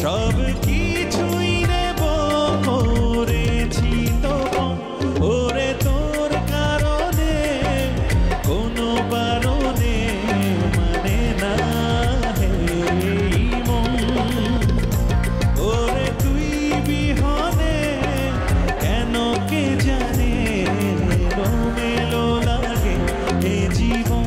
সব কিছুই নেব করেছি তখন ওরে তোর কারণে কোনো বারণে মানে না হে মন ওরে তুই বিহনে কেন কে জানে এলোমেলো লাগে এ জীবন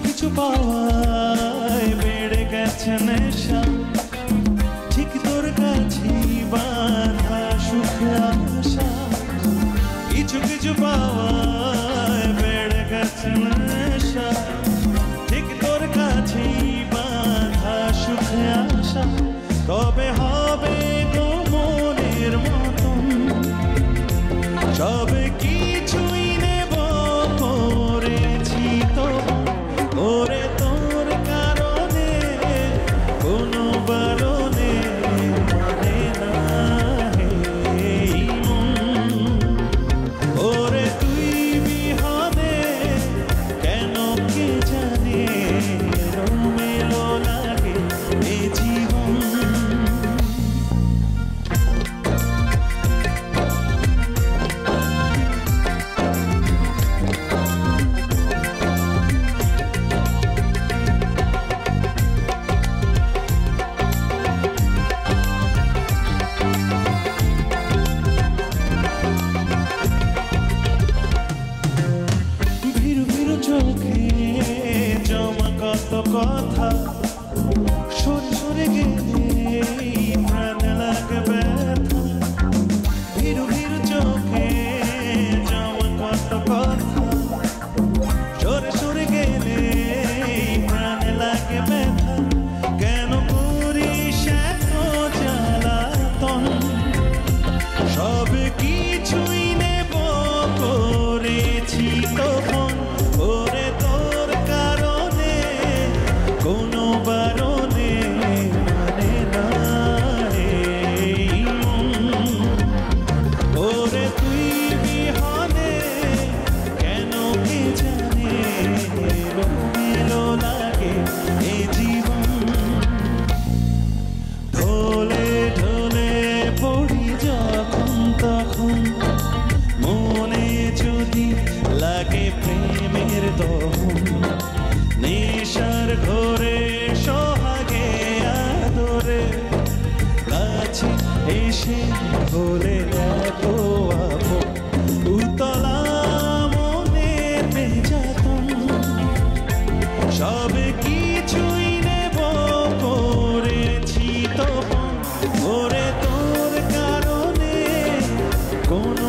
কিছু পাওয়ায় বেড়ে গেছে নেশা ঠিক তোর কাছেই বাঁধা সুখ আশা কিছু পাওয়ায় বেড়ে গেছে নেশা ঠিক তোর কাছেই বাঁধা সুখ আশা তবে হবে তো মনের মতন সব কিছুই নেব করেছি তো ওরে তোর কারণে কোনো বারণে মানে না হে মন ওরে তুই বিহনে কেন কে জানে এলোমেলো লাগে এ জীবন চোখে জমা কত কথা সরে সরে গেলে প্রাণ লাগে ব্যথা ভিড় চোখে জমা কত কথা সরে সরে গেলে প্রাণ লাগে ব্যথা কেন করিস এত জ্বালাতন সব কিছুই নেব করেছি তখন ওরে তোর কারণে কোনো বারণে মানে না রে ওরে তুই বিহনে কেন কে জানে এলোমেলো লাগে এ জীবন ঢলে ঢলে পড়ি যখন তখন মনে যদি লাগে প্রেমের দহন নেশার ঘরে সোহাগে আদরে কাছে এসে হলে এত আপন উতলা মনের নির্যাতন সব কিছুই নেব করেছি তখন ওরে তোর কারণে কোনো